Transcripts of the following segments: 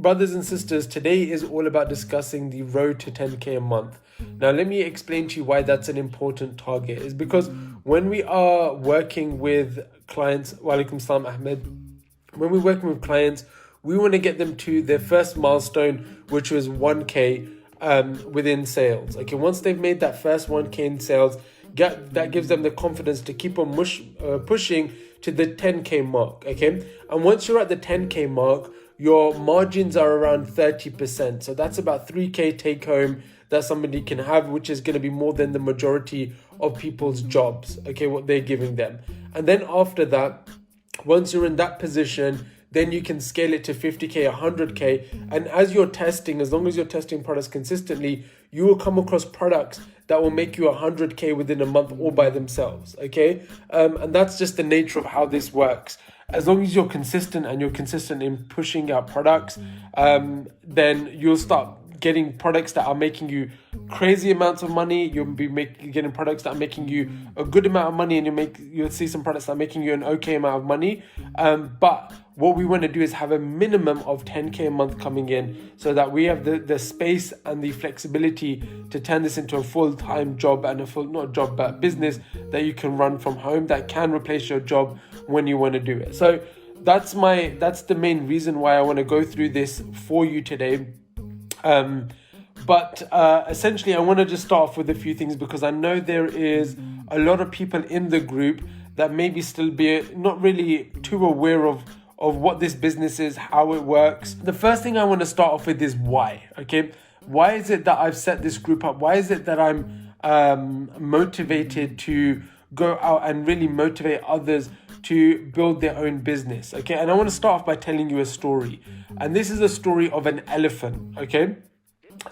brothers and sisters, today is all about discussing the road to 10K a month. Now, let me explain to you why that's an important target. Is because when we are working with clients, Walaikum Salam Ahmed, when we're working with clients, we want to get them to their first milestone, which was 1K within sales. Okay, once they've made that first 1K in sales, that gives them the confidence to keep on pushing to the 10K mark. Okay, and once you're at the 10K mark, your margins are around 30%. So that's about 3K take home that somebody can have, which is going to be more than the majority of people's jobs, okay, what they're giving them. And then after that, once you're in that position, then you can scale it to 50K, 100K. And as you're testing, as long as you're testing products consistently, you will come across products that will make you 100K within a month all by themselves, okay? And that's just the nature of how this works. As long as you're consistent and you're consistent in pushing out products, then you'll start getting products that are making you crazy amounts of money. You'll be getting products that are making you a good amount of money, and you'll see some products that are making you an okay amount of money. But what we want to do is have a minimum of 10K a month coming in, so that we have the space and the flexibility to turn this into a full-time job and not job, but business that you can run from home that can replace your job when you want to do it. So that's the main reason why I want to go through this for you today. But essentially, I want to just start off with a few things, because I know there is a lot of people in the group that maybe still be not really too aware of what this business is, how it works. The first thing I want to start off with is why, okay? Why is it that I've set this group up? Why is it that I'm motivated to go out and really motivate others to build their own business, okay? And I want to start off by telling you a story. And this is a story of an elephant, okay?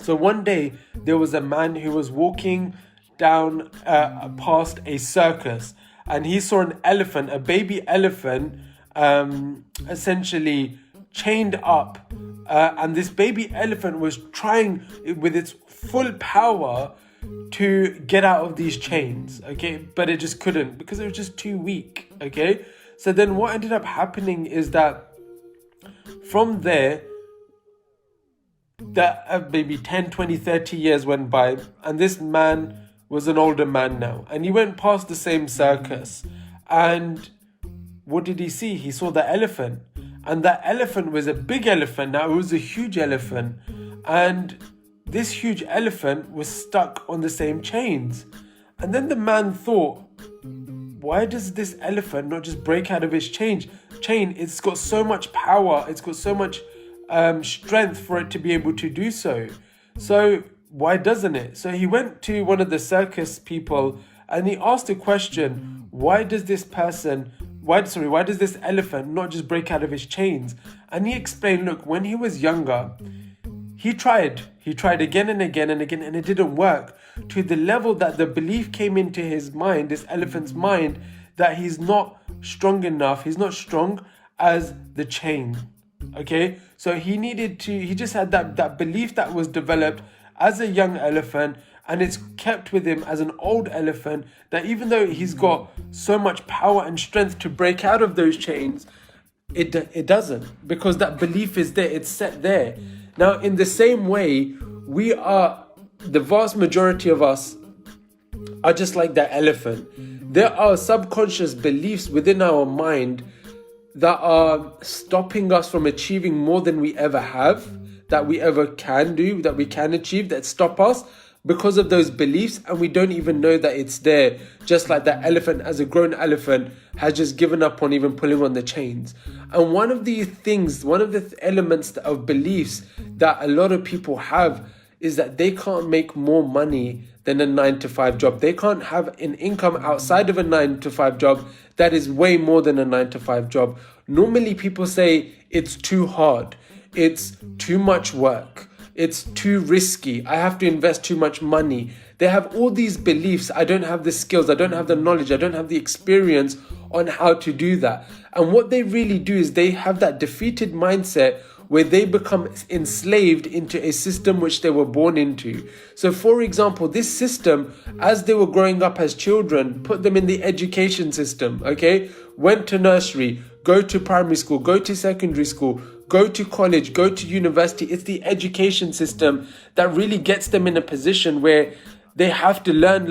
So one day, there was a man who was walking down past a circus, and he saw an elephant, a baby elephant, essentially chained up. And this baby elephant was trying with its full power to get out of these chains, okay? But it just couldn't, because it was just too weak, okay? So then what ended up happening is that from there, that maybe 10, 20, 30 years went by, and this man was an older man now, and he went past the same circus, and what did he see? He saw the elephant, and that elephant was a big elephant. Now it was a huge elephant, and this huge elephant was stuck on the same chains. And then the man thought, why does this elephant not just break out of its chain? It's got so much power, it's got so much strength for it to be able to do so. So why doesn't it? So he went to one of the circus people and he asked a question, why does this elephant not just break out of his chains? And he explained, look, when he was younger, he tried again and again and again, and it didn't work, to the level that the belief came into his mind, this elephant's mind, that he's not strong enough, he's not strong as the chain, okay? So he just had that belief that was developed as a young elephant, and it's kept with him as an old elephant, that even though he's got so much power and strength to break out of those chains, it doesn't, because that belief is there, it's set there. Now, in the same way, the vast majority of us are just like that elephant. There are subconscious beliefs within our mind that are stopping us from achieving more than we ever have, that we ever can do, that we can achieve, that stop us because of those beliefs, and we don't even know that it's there. Just like that elephant, as a grown elephant, has just given up on even pulling on the chains. And one of the elements of beliefs that a lot of people have is that they can't make more money than a 9-to-5 job. They can't have an income outside of a 9-to-5 job that is way more than a 9-to-5 job. Normally people say it's too hard, it's too much work, it's too risky, I have to invest too much money. They have all these beliefs. I don't have the skills, I don't have the knowledge, I don't have the experience on how to do that. And what they really do is they have that defeated mindset where they become enslaved into a system which they were born into. So for example, this system, as they were growing up as children, put them in the education system, okay? Went to nursery, go to primary school, go to secondary school, go to college, go to university. It's the education system that really gets them in a position where they have to learn.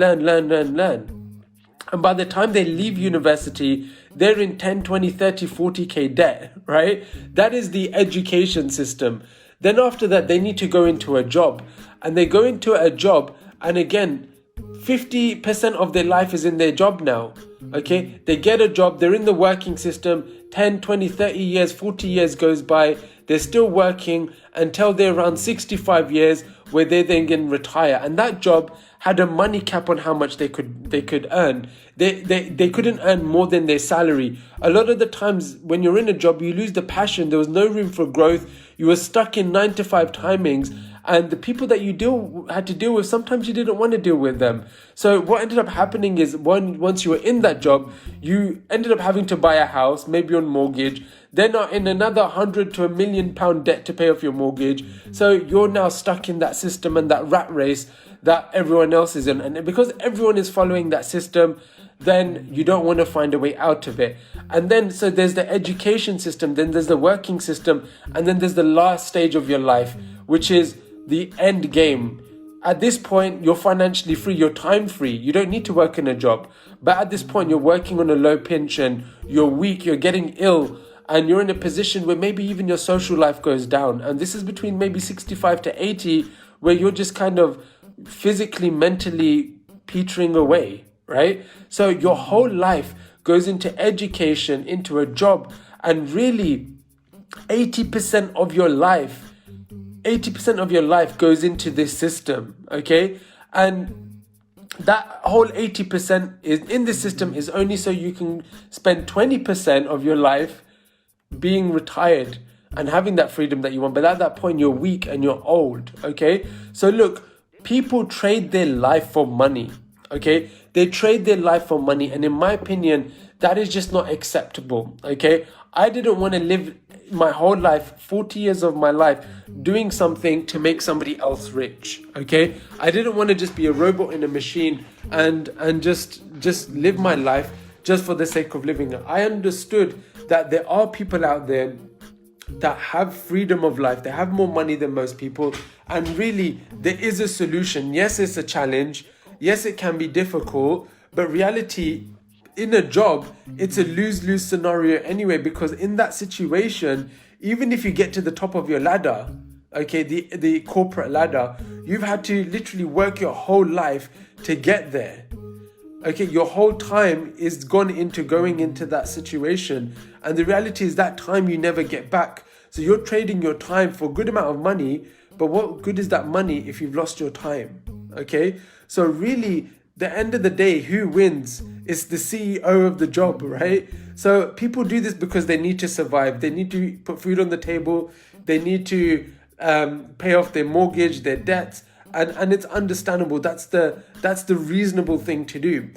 And by the time they leave university, they're in 10, 20, 30, 40K debt, right? That is the education system. Then after that, they need to go into a job. And they go into a job, and again, 50% of their life is in their job now, okay? They get a job, they're in the working system, 10, 20, 30 years, 40 years goes by, they're still working until they're around 65 years, where they then can retire. And that job had a money cap on how much they could earn. They couldn't earn more than their salary. A lot of the times when you're in a job, you lose the passion. There was no room for growth. You were stuck in 9 to 5 timings. And the people that you had to deal with, sometimes you didn't want to deal with them. So what ended up happening is once you were in that job, you ended up having to buy a house, maybe on mortgage, then are in another 100 to £1 million debt to pay off your mortgage. So you're now stuck in that system and that rat race that everyone else is in. And because everyone is following that system, then you don't want to find a way out of it. And then, so there's the education system, then there's the working system, and then there's the last stage of your life, which is the end game. At this point, you're financially free, you're time free, you don't need to work in a job. But at this point, you're working on a low pension, you're weak, you're getting ill, and you're in a position where maybe even your social life goes down. And this is between maybe 65 to 80, where you're just kind of physically, mentally petering away, right? So your whole life goes into education, into a job, and really 80% of your life goes into this system, okay? And that whole 80% is in the system is only so you can spend 20% of your life being retired and having that freedom that you want. But at that point, you're weak and you're old, okay? So look, people trade their life for money, okay? They trade their life for money. And in my opinion, that is just not acceptable, okay? I didn't want to live my whole life, 40 years of my life, doing something to make somebody else rich, okay? I didn't want to just be a robot in a machine and just live my life just for the sake of living it. I understood that there are people out there that have freedom of life. They have more money than most people. And really, there is a solution. Yes, it's a challenge. Yes, it can be difficult. But reality, in a job, it's a lose-lose scenario anyway, because in that situation, even if you get to the top of your ladder, okay, the corporate ladder, you've had to literally work your whole life to get there. Okay, your whole time is gone into going into that situation. And the reality is that time you never get back. So you're trading your time for a good amount of money, but what good is that money if you've lost your time? Okay, so really, the end of the day, who wins is the CEO of the job, right? So people do this because they need to survive. They need to put food on the table. They need to pay off their mortgage, their debts. And it's understandable. That's the reasonable thing to do.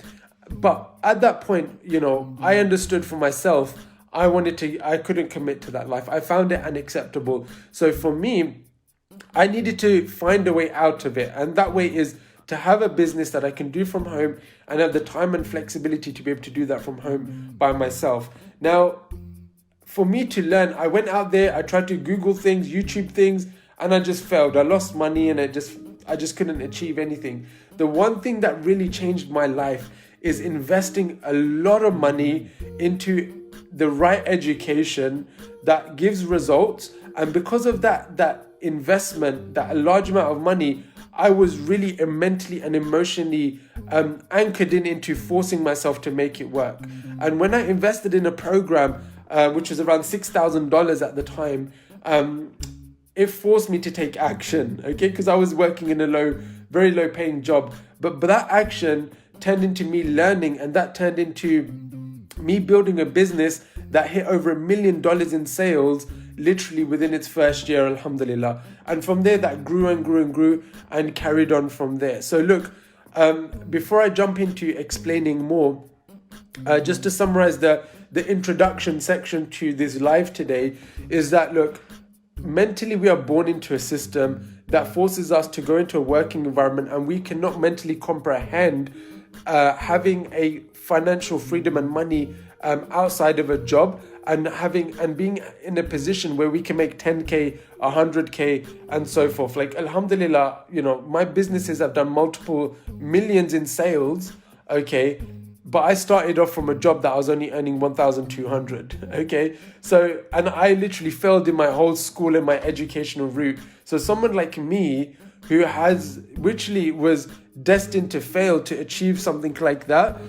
But at that point, you know, I understood for myself, I couldn't commit to that life. I found it unacceptable. So for me, I needed to find a way out of it. And that way is to have a business that I can do from home and have the time and flexibility to be able to do that from home by myself. Now, for me to learn, I went out there, I tried to Google things, YouTube things, and I just failed. I lost money and I just couldn't achieve anything. The one thing that really changed my life is investing a lot of money into the right education that gives results. And because of that investment, that a large amount of money, I was really mentally and emotionally anchored into forcing myself to make it work. And when I invested in a program, which was around $6,000 at the time, it forced me to take action, okay? Because I was working in a very low paying job. But that action turned into me learning, and that turned into me building a business that hit over $1 million in sales literally within its first year, alhamdulillah. And from there, that grew and grew and grew and carried on from there. So look, before I jump into explaining more, just to summarize the introduction section to this live today, is that, look, mentally we are born into a system that forces us to go into a working environment, and we cannot mentally comprehend having a financial freedom and money outside of a job. and being in a position where we can make 10k, 100k, and so forth. Like, alhamdulillah, you know, my businesses have done multiple millions in sales, okay, but I started off from a job that I was only earning 1,200, okay? So, and I literally failed in my whole school and my educational route. So someone like me, who has literally was destined to fail to achieve something like that,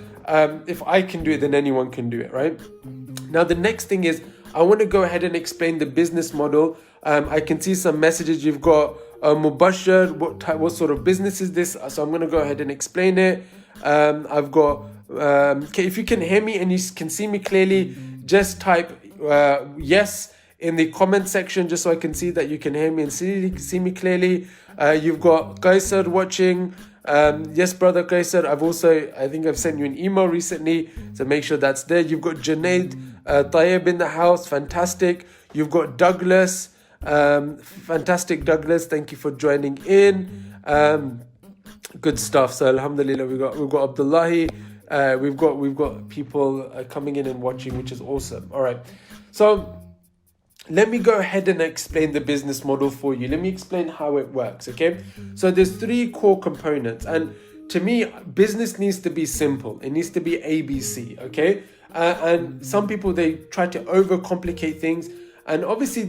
if I can do it, then anyone can do it, right? Now, the next thing is, I want to go ahead and explain the business model. I can see some messages. You've got Mubashir, what sort of business is this? So I'm going to go ahead and explain it. I've got, okay, if you can hear me and you can see me clearly, just type yes in the comment section, just so I can see that you can hear me and see me clearly. You've got Qaisar watching. Yes, brother Qaisar. I think I've sent you an email recently, so make sure that's there. You've got Junaid Tayyib in the house, fantastic. You've got Douglas, fantastic Douglas. Thank you for joining in. Good stuff. So alhamdulillah, we've got Abdullahi. We've got people coming in and watching, which is awesome. All right, so let me go ahead and explain the business model for you. Let me explain how it works, okay? So there's 3 core components, and to me, business needs to be simple. It needs to be ABC, okay? And some people, they try to overcomplicate things, and obviously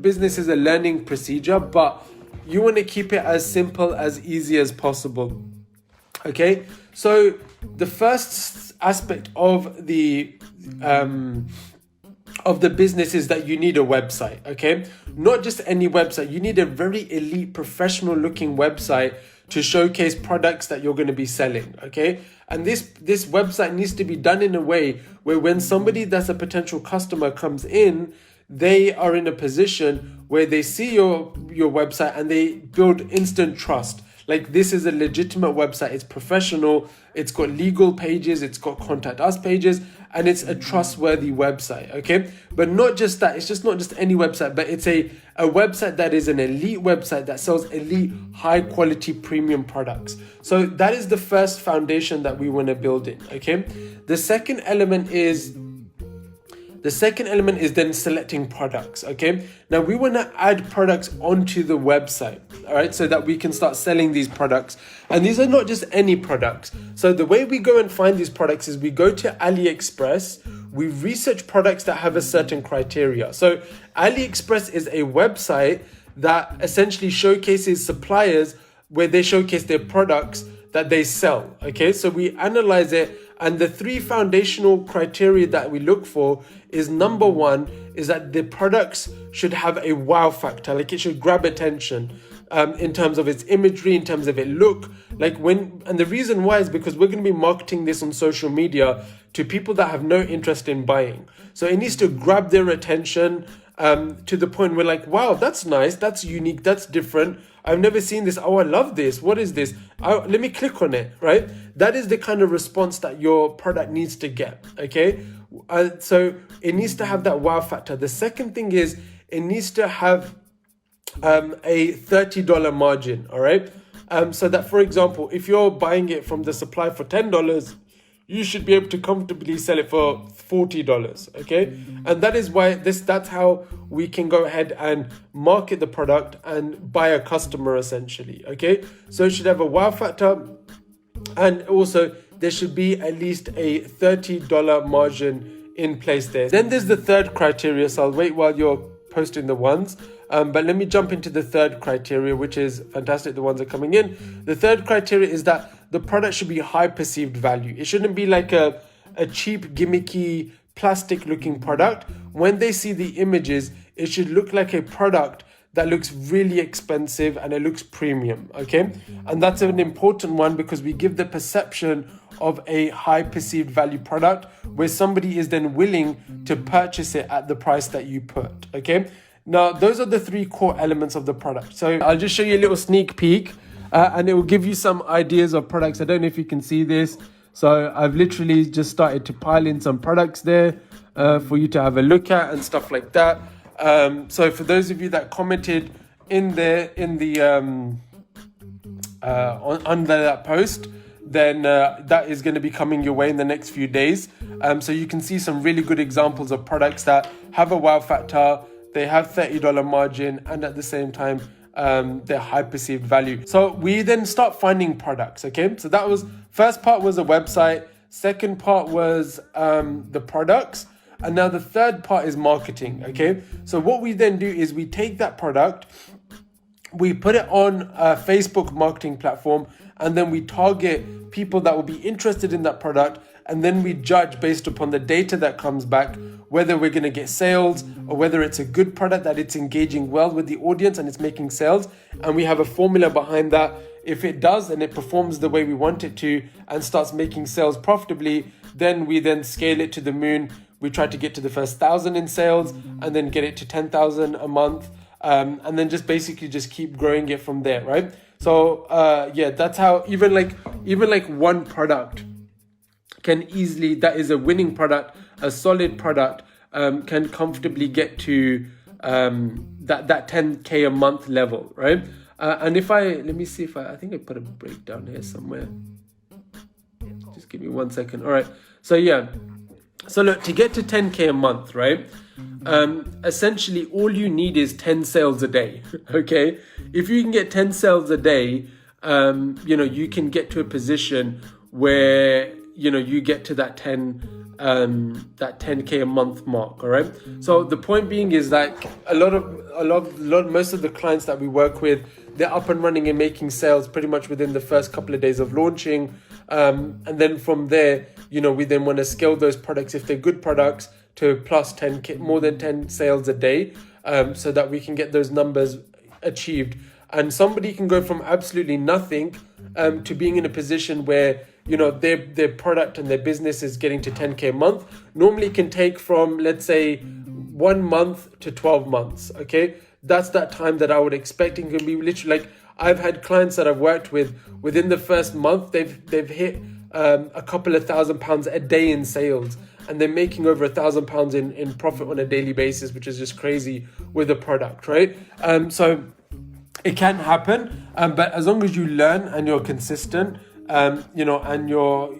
business is a learning procedure, but you want to keep it as simple, as easy as possible, okay? So the first aspect of the business is that you need a website, okay? Not just any website. You need a very elite, professional looking website to showcase products that you're going to be selling, okay? And this website needs to be done in a way where when somebody that's a potential customer comes in, they are in a position where they see your website and they build instant trust. Like, this is a legitimate website. It's professional. It's got legal pages. It's got contact us pages, and it's a trustworthy website. Okay, but not just that. It's just not just any website, but it's a website that is an elite website that sells elite, high quality, premium products. So that is the first foundation that we want to build in. Okay, the second element is then selecting products, okay? Now, we want to add products onto the website, all right? So that we can start selling these products. And these are not just any products. So the way we go and find these products is we go to AliExpress, we research products that have a certain criteria. So AliExpress is a website that essentially showcases suppliers where they showcase their products that they sell, okay? So we analyze it, and the 3 foundational criteria that we look for is, number 1 is that the products should have a wow factor, like it should grab attention in terms of its imagery, in terms of its look. And the reason why is because we're going to be marketing this on social media to people that have no interest in buying. So it needs to grab their attention to the point where, like, wow, that's nice, that's unique, that's different. I've never seen this. Oh, I love this. What is this? Let me click on it, right? That is the kind of response that your product needs to get, okay? So it needs to have that wow factor. The second thing is it needs to have a $30 margin, all right? So that, for example, if you're buying it from the supplier for $10, you should be able to comfortably sell it for $40, okay? And that is why that's how we can go ahead and market the product and buy a customer, essentially, okay? So it should have a wow factor, and also there should be at least a $30 margin in place there. Then there's the third criteria, so I'll wait while you're posting the ones. But let me jump into the third criteria, which is fantastic. The ones are coming in. The third criteria is that the product should be high perceived value. It shouldn't be like a cheap, gimmicky, plastic looking product. When they see the images, it should look like a product that looks really expensive and it looks premium, okay? And that's an important one because we give the perception of a high perceived value product where somebody is then willing to purchase it at the price that you put, okay? Now, those are the 3 core elements of the product. So I'll just show you a little sneak peek and it will give you some ideas of products. I don't know if you can see this. So I've literally just started to pile in some products there for you to have a look at and stuff like that. So for those of you that commented in there, under that post, then that is going to be coming your way in the next few days. So you can see some really good examples of products that have a wow factor, they have $30 margin, and at the same time, their high perceived value. So we then start finding products, okay? So that was, first part was a website, second part was the products, and now the third part is marketing, okay? So what we then do is we take that product, we put it on a Facebook marketing platform, and then we target people that will be interested in that product, and then we judge based upon the data that comes back whether we're going to get sales or whether it's a good product that it's engaging well with the audience and it's making sales. And we have a formula behind that. If it does and it performs the way we want it to and starts making sales profitably, then we then scale it to the moon. We try to get to the first 1,000 in sales and then get it to 10,000 a month. And then just basically just keep growing it from there, right? So yeah, that's how even like one product can easily, that is a winning product, a solid product, can comfortably get to that 10K a month level, right? And if let me see if I think I put a breakdown here somewhere. Just give me 1 second. All right. So yeah. So look, to get to 10K a month, right? Essentially all you need is 10 sales a day. Okay. If you can get 10 sales a day, you can get to a position where, you get to that 10K a month mark. All right. So the point being is that most of the clients that we work with, they're up and running and making sales pretty much within the first couple of days of launching. And then from there, we then want to scale those products, if they're good products, to plus 10K, more than 10 sales a day, so that we can get those numbers achieved. And somebody can go from absolutely nothing to being in a position where, their product and their business is getting to 10K a month. Normally it can take from, let's say, 1 month to 12 months. Okay. That's that time that I would expect. It can be literally like, I've had clients that I've worked with, within the first month, they've hit a couple of £1,000 a day in sales, and they're making over £1,000 in profit on a daily basis, which is just crazy with a product, right? So it can happen, but as long as you learn and you're consistent, and you're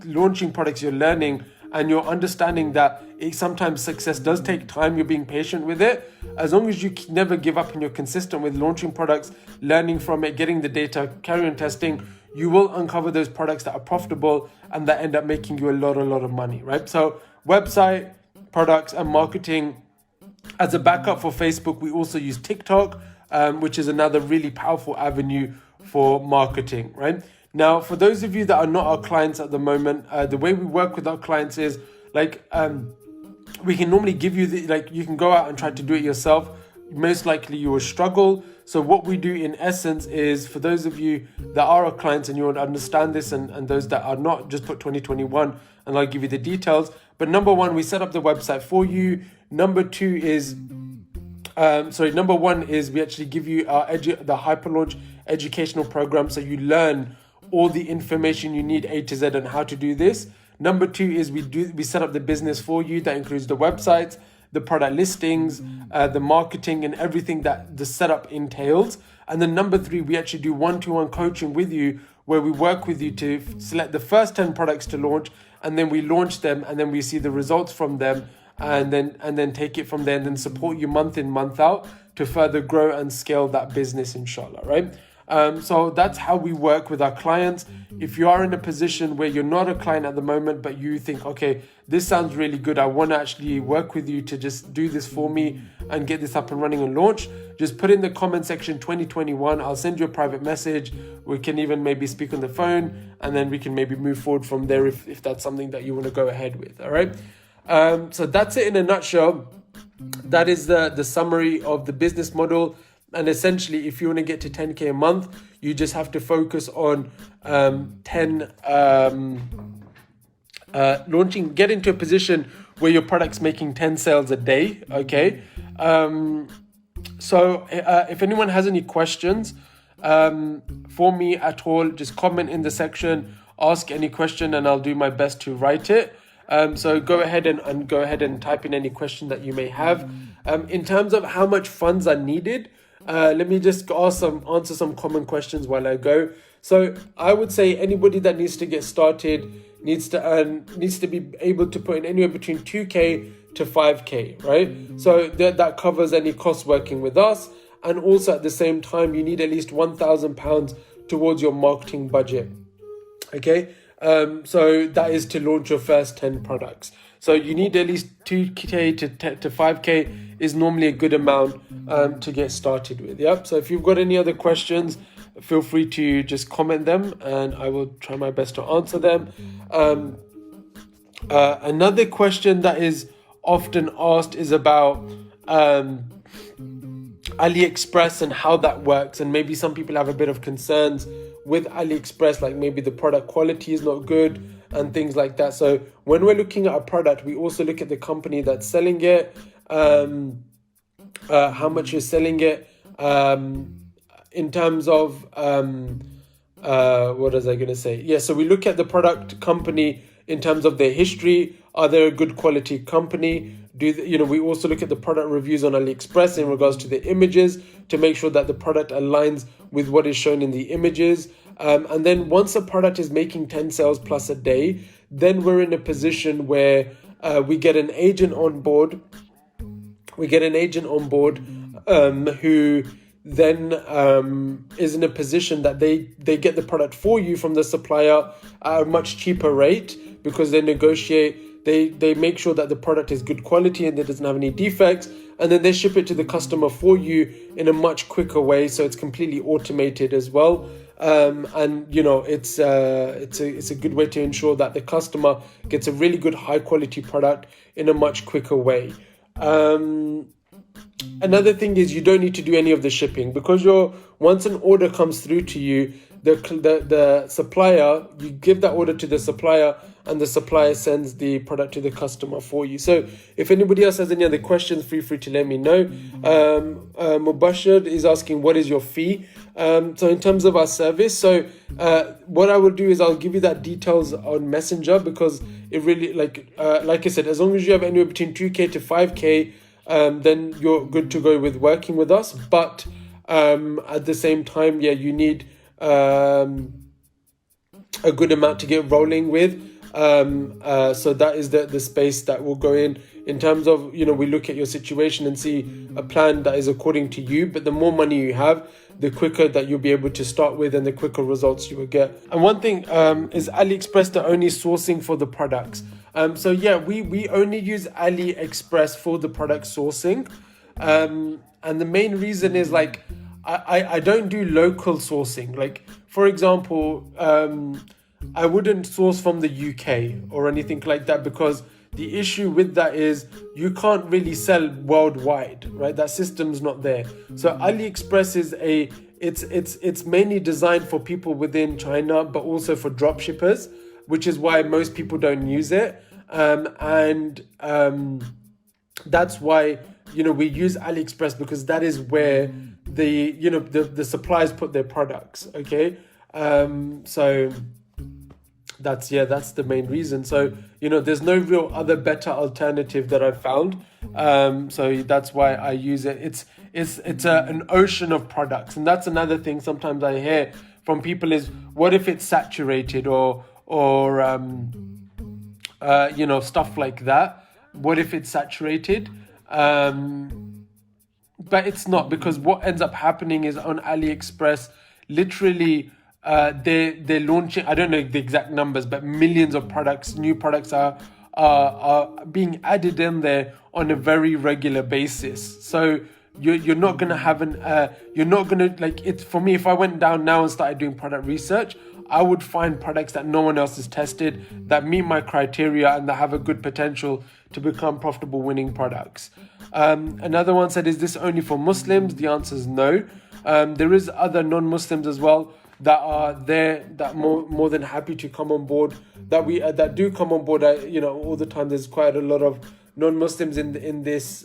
launching products, you're learning, and you're understanding that sometimes success does take time, you're being patient with it. As long as you never give up and you're consistent with launching products, learning from it, getting the data, carry on testing, you will uncover those products that are profitable and that end up making you a lot of money, right? So website, products, and marketing. As a backup for Facebook, we also use TikTok, which is another really powerful avenue for marketing, right? Now, for those of you that are not our clients at the moment, the way we work with our clients is we can normally give you you can go out and try to do it yourself. Most likely you will struggle. So what we do in essence is, for those of you that are our clients and you want to understand this, and those that are not, just put 2021 and I'll give you the details. But number one, we set up the website for you. Number one is we actually give you the Hyperlaunch educational program, so you learn all the information you need A to Z on how to do this. Number two is we set up the business for you. That includes the websites, the product listings, the marketing, and everything that the setup entails. And then number three, we actually do one-to-one coaching with you, where we work with you to select the first 10 products to launch, and then we launch them, and then we see the results from them, and then take it from there, and then support you month in, month out to further grow and scale that business, inshallah, right? So that's how we work with our clients. If you are in a position where you're not a client at the moment, but you think, okay, this sounds really good, I want to actually work with you to just do this for me and get this up and running and launch, just put in the comment section 2021. I'll send you a private message. We can even maybe speak on the phone, and then we can maybe move forward from there if that's something that you want to go ahead with. All right. So that's it in a nutshell. That is the summary of the business model. And essentially, if you want to get to 10K a month, you just have to focus on launching, get into a position where your product's making 10 sales a day. Okay. So if anyone has any questions for me at all, just comment in the section, ask any question, and I'll do my best to write it. So go ahead and type in any question that you may have. In terms of how much funds are needed, let me just answer some common questions while I go. So I would say anybody that needs to get started needs to be able to put in anywhere between 2K to 5K, right? So that covers any cost working with us. And also at the same time, you need at least £1,000 towards your marketing budget. Okay, so that is to launch your first 10 products. So you need at least 2K to 5K is normally a good amount to get started with. Yep. So if you've got any other questions, feel free to just comment them and I will try my best to answer them. Another question that is often asked is about AliExpress and how that works, and maybe some people have a bit of concerns with AliExpress, like maybe the product quality is not good and things like that. So when we're looking at a product, we also look at the company that's selling it, how much you're selling it, in terms of what was I going to say? Yeah, so we look at the product company in terms of their history. Are they a good quality company? We also look at the product reviews on AliExpress in regards to the images to make sure that the product aligns with what is shown in the images. And then once a product is making 10 sales plus a day, then we're in a position where we get an agent on board. Who then is in a position that they get the product for you from the supplier at a much cheaper rate, because they negotiate. They make sure that the product is good quality and it doesn't have any defects, and then they ship it to the customer for you in a much quicker way. So it's completely automated as well. It's a good way to ensure that the customer gets a really good high quality product in a much quicker way. Another thing is you don't need to do any of the shipping, because once an order comes through to you, the supplier, you give that order to the supplier and the supplier sends the product to the customer for you. So if anybody else has any other questions, feel free to let me know. Mubashir is asking, what is your fee? So in terms of our service, what I will do is I'll give you that details on Messenger, because it really, like I said, as long as you have anywhere between 2K to 5K, then you're good to go with working with us. But at the same time, you need a good amount to get rolling with. So that is the space that will go in terms of, we look at your situation and see a plan that is according to you. But the more money you have, the quicker that you'll be able to start with and the quicker results you will get. And one thing is AliExpress the only sourcing for the products. We only use AliExpress for the product sourcing. And the main reason is I don't do local sourcing. Like, for example, I wouldn't source from the UK or anything like that, because the issue with that is you can't really sell worldwide, right? That system's not there. So AliExpress is it's mainly designed for people within China, but also for drop shippers, which is why most people don't use it. That's why, we use AliExpress, because that is where the suppliers put their products. Okay. So that's the main reason. So, there's no real other better alternative that I've found. So that's why I use it. It's an ocean of products. And that's another thing sometimes I hear from people is, what if it's saturated or stuff like that? What if it's saturated? But it's not, because what ends up happening is on AliExpress, literally, they're launching, I don't know the exact numbers, but millions of products, new products are being added in there on a very regular basis. So you're not going to have for me, if I went down now and started doing product research, I would find products that no one else has tested, that meet my criteria and that have a good potential to become profitable winning products. Another one said, is this only for Muslims? The answer is no. There is other non-Muslims as well that are there, that more than happy to come on board, that do come on board. All the time. There's quite a lot of non-Muslims in this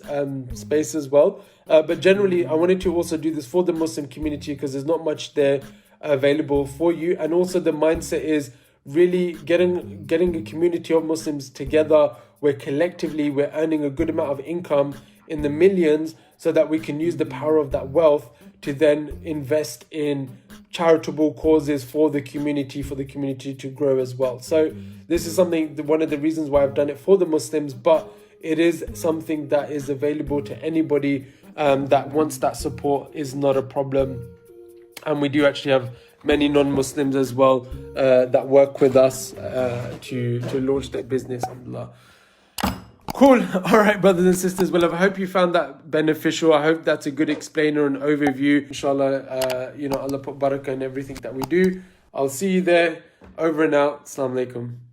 space as well. But generally, I wanted to also do this for the Muslim community, because there's not much there available for you. And also the mindset is really getting a community of Muslims together where collectively we're earning a good amount of income in the millions, so that we can use the power of that wealth to then invest in charitable causes for the community to grow as well. So this is something, one of the reasons why I've done it for the Muslims, but it is something that is available to anybody that wants that support. Is not a problem. And we do actually have many non-Muslims as well that work with us to launch their business. Alhamdulillah. Cool. All right, brothers and sisters. Well, I hope you found that beneficial. I hope that's a good explainer and overview. Inshallah, Allah put barakah in everything that we do. I'll see you there. Over and out. Assalamu alaikum.